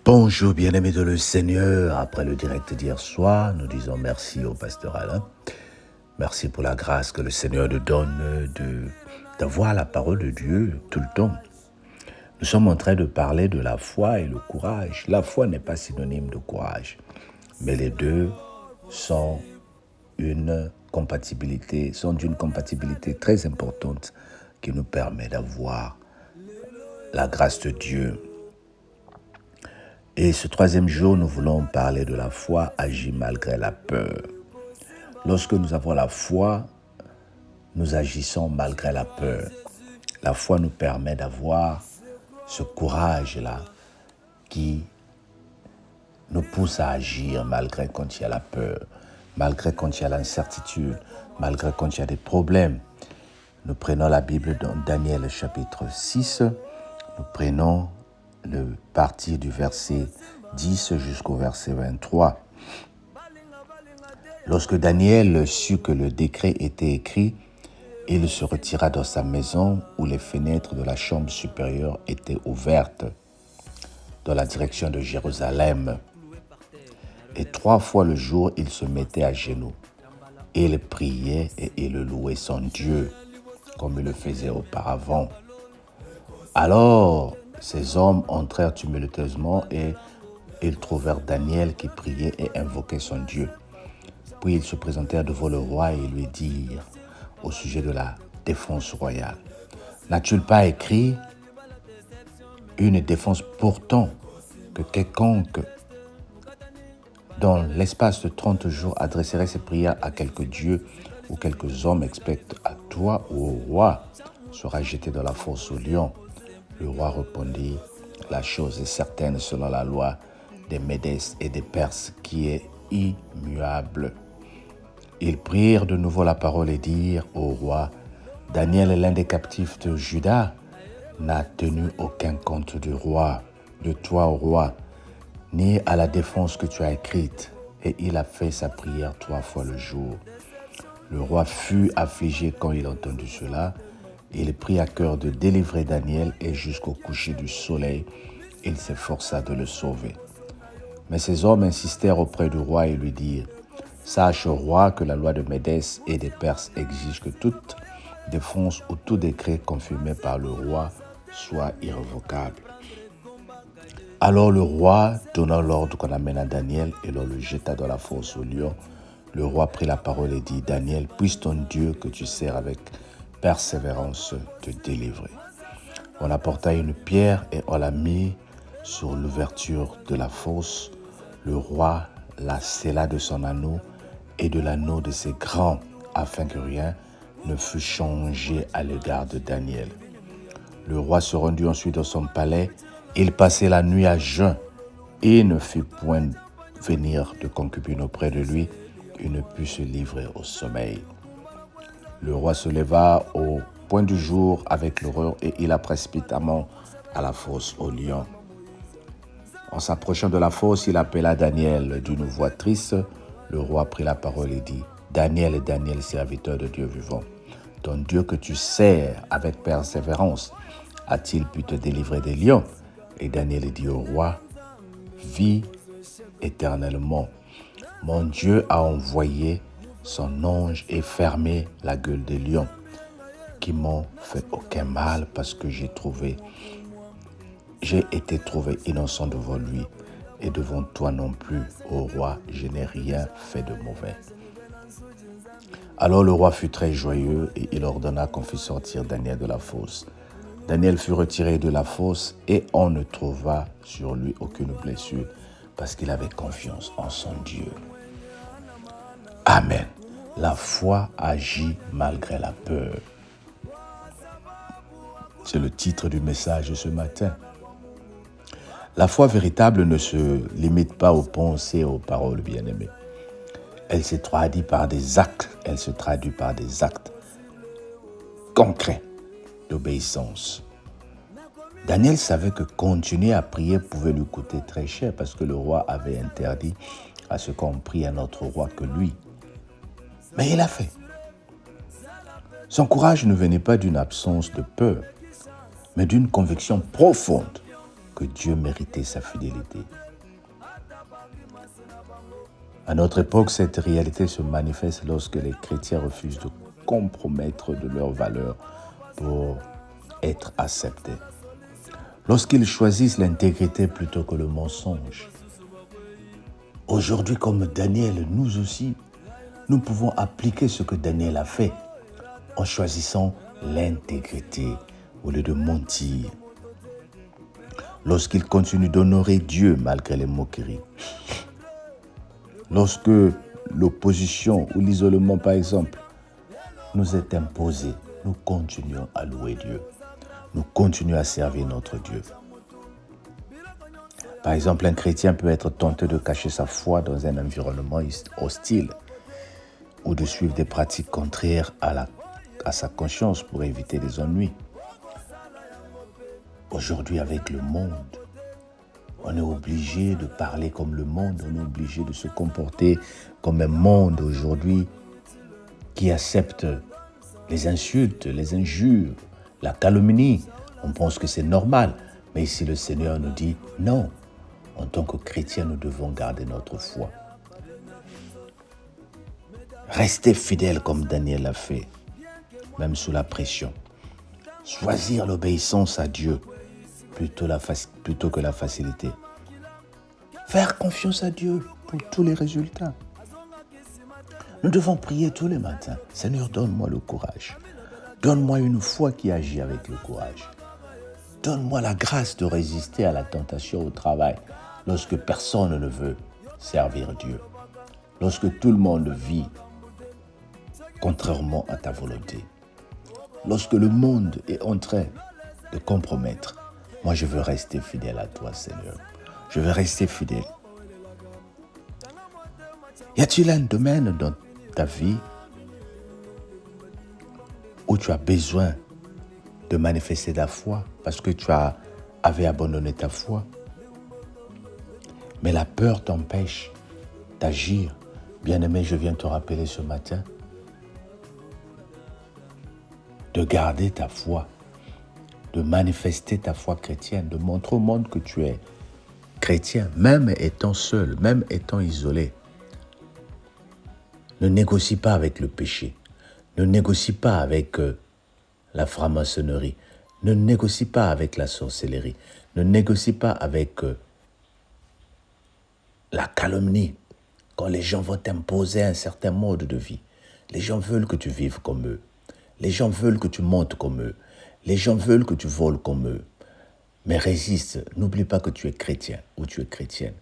Bonjour bien-aimés de le Seigneur. Après le direct d'hier soir, nous disons merci au pasteur Alain. Merci pour la grâce que le Seigneur nous donne d'avoir la parole de Dieu tout le temps. Nous sommes en train de parler de la foi et le courage. La foi n'est pas synonyme de courage, mais les deux sont d'une compatibilité très importante qui nous permet d'avoir la grâce de Dieu. Et ce troisième jour, nous voulons parler de la foi agit malgré la peur. Lorsque nous avons la foi, nous agissons malgré la peur. La foi nous permet d'avoir ce courage-là qui nous pousse à agir malgré quand il y a la peur, malgré quand il y a l'incertitude, malgré quand il y a des problèmes. Nous prenons la Bible dans Daniel chapitre 6, nous prenons le parti du verset 10 jusqu'au verset 23. Lorsque Daniel sut que le décret était écrit, il se retira dans sa maison où les fenêtres de la chambre supérieure étaient ouvertes dans la direction de Jérusalem. Et 3 fois le jour, il se mettait à genoux. Il priait et il louait son Dieu, comme il le faisait auparavant. Alors, ces hommes entrèrent tumultueusement et ils trouvèrent Daniel qui priait et invoquait son Dieu. Puis ils se présentèrent devant le roi et lui dirent au sujet de la défense royale. N'as-tu pas écrit une défense pourtant que quiconque dans l'espace de 30 jours adresserait ses prières à quelque dieu ou quelques hommes expectent à toi ou au roi sera jeté dans la fosse au lion? Le roi répondit, la chose est certaine selon la loi des Médès et des Perses qui est immuable. Ils prirent de nouveau la parole et dirent au roi, Daniel, l'un des captifs de Juda, n'a tenu aucun compte du roi, de toi au roi, ni à la défense que tu as écrite, et il a fait sa prière 3 fois le jour. Le roi fut affligé quand il entendit cela. Il prit à cœur de délivrer Daniel et jusqu'au coucher du soleil, il s'efforça de le sauver. Mais ces hommes insistèrent auprès du roi et lui dirent, sache, roi, que la loi de Médès et des Perses exige que toute défense ou tout décret confirmé par le roi soit irrévocable. Alors le roi donna l'ordre qu'on amène à Daniel et l'on le jeta dans la fosse au lion. Le roi prit la parole et dit, Daniel, puisse ton Dieu que tu sers avec persévérance te délivrer. On apporta une pierre et on la mit sur l'ouverture de la fosse. Le roi la scella de son anneau et de l'anneau de ses grands, afin que rien ne fût changé à l'égard de Daniel. Le roi se rendit ensuite dans son palais. Il passait la nuit à jeun et ne fit point venir de concubine auprès de lui. Il ne put se livrer au sommeil. Le roi se leva au point du jour avec l'horreur et il alla précipitamment à la fosse au lion. En s'approchant de la fosse, il appela Daniel d'une voix triste. Le roi prit la parole et dit, Daniel, Daniel, serviteur de Dieu vivant, ton Dieu que tu sers avec persévérance, a-t-il pu te délivrer des lions? Et Daniel dit au roi, vis éternellement. Mon Dieu a envoyé son ange et fermé la gueule des lions, qui m'ont fait aucun mal parce que j'ai été trouvé innocent devant lui et devant toi non plus, ô roi, je n'ai rien fait de mauvais. Alors le roi fut très joyeux et il ordonna qu'on fît sortir Daniel de la fosse. Daniel fut retiré de la fosse et on ne trouva sur lui aucune blessure parce qu'il avait confiance en son Dieu. Amen. La foi agit malgré la peur. C'est le titre du message de ce matin. La foi véritable ne se limite pas aux pensées et aux paroles bien-aimées. Elle se traduit par des actes. Elle se traduit par des actes concrets d'obéissance. Daniel savait que continuer à prier pouvait lui coûter très cher parce que le roi avait interdit à ce qu'on prie un autre roi que lui. Mais il a fait. Son courage ne venait pas d'une absence de peur, mais d'une conviction profonde que Dieu méritait sa fidélité. À notre époque, cette réalité se manifeste lorsque les chrétiens refusent de compromettre de leurs valeurs pour être acceptés. Lorsqu'ils choisissent l'intégrité plutôt que le mensonge. Aujourd'hui, comme Daniel, nous aussi, nous pouvons appliquer ce que Daniel a fait en choisissant l'intégrité au lieu de mentir. Lorsqu'il continue d'honorer Dieu malgré les moqueries. Lorsque l'opposition ou l'isolement, par exemple, nous est imposé, nous continuons à louer Dieu. Nous continuons à servir notre Dieu. Par exemple, un chrétien peut être tenté de cacher sa foi dans un environnement hostile ou de suivre des pratiques contraires à sa conscience pour éviter les ennuis. Aujourd'hui, avec le monde, on est obligé de parler comme le monde, on est obligé de se comporter comme un monde aujourd'hui qui accepte les insultes, les injures, la calomnie. On pense que c'est normal, mais ici le Seigneur nous dit non. En tant que chrétiens, nous devons garder notre foi. Rester fidèle comme Daniel l'a fait, même sous la pression. Choisir l'obéissance à Dieu plutôt que la facilité. Faire confiance à Dieu pour tous les résultats. Nous devons prier tous les matins. Seigneur, donne-moi le courage. Donne-moi une foi qui agit avec le courage. Donne-moi la grâce de résister à la tentation au travail lorsque personne ne veut servir Dieu. Lorsque tout le monde vit contrairement à ta volonté. Lorsque le monde est en train de compromettre. Moi, je veux rester fidèle à toi, Seigneur. Je veux rester fidèle. Y a-t-il un domaine dans ta vie où tu as besoin de manifester ta foi parce que tu avais abandonné ta foi? Mais la peur t'empêche d'agir. Bien-aimé, je viens te rappeler ce matin de garder ta foi, de manifester ta foi chrétienne, de montrer au monde que tu es chrétien, même étant seul, même étant isolé. Ne négocie pas avec le péché. Ne négocie pas avec la franc-maçonnerie. Ne négocie pas avec la sorcellerie. Ne négocie pas avec la calomnie. Quand les gens vont t'imposer un certain mode de vie, les gens veulent que tu vives comme eux. Les gens veulent que tu montes comme eux. Les gens veulent que tu voles comme eux. Mais résiste. N'oublie pas que tu es chrétien ou tu es chrétienne.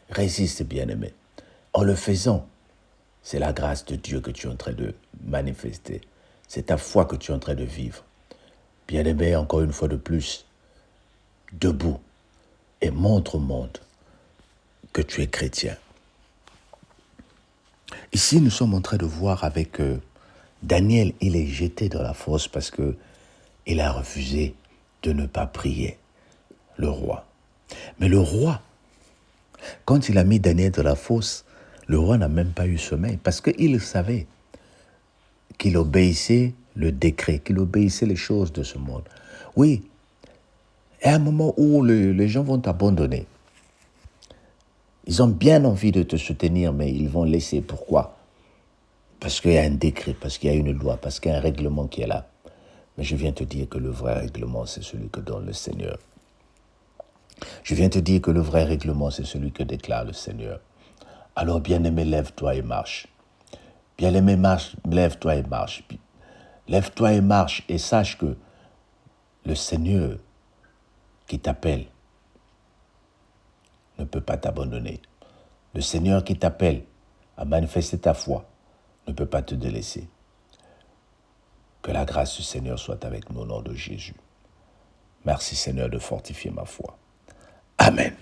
Résiste, bien-aimé. En le faisant, c'est la grâce de Dieu que tu es en train de manifester. C'est ta foi que tu es en train de vivre. Bien-aimé, encore une fois de plus, debout et montre au monde que tu es chrétien. Ici, nous sommes en train de voir avec Daniel, il est jeté dans la fosse parce qu'il a refusé de ne pas prier le roi. Mais le roi, quand il a mis Daniel dans la fosse, le roi n'a même pas eu sommeil parce qu'il savait qu'il obéissait le décret, qu'il obéissait les choses de ce monde. Oui, il y a un moment où les gens vont t'abandonner. Ils ont bien envie de te soutenir, mais ils vont laisser. Pourquoi? Parce qu'il y a un décret, parce qu'il y a une loi, parce qu'il y a un règlement qui est là. Mais je viens te dire que le vrai règlement, c'est celui que donne le Seigneur. Je viens te dire que le vrai règlement, c'est celui que déclare le Seigneur. Alors, bien-aimé, lève-toi et marche. Bien-aimé, lève-toi et marche. Lève-toi et marche et sache que le Seigneur qui t'appelle ne peut pas t'abandonner. Le Seigneur qui t'appelle à manifester ta foi ne peut pas te délaisser. Que la grâce du Seigneur soit avec nous au nom de Jésus. Merci Seigneur de fortifier ma foi. Amen.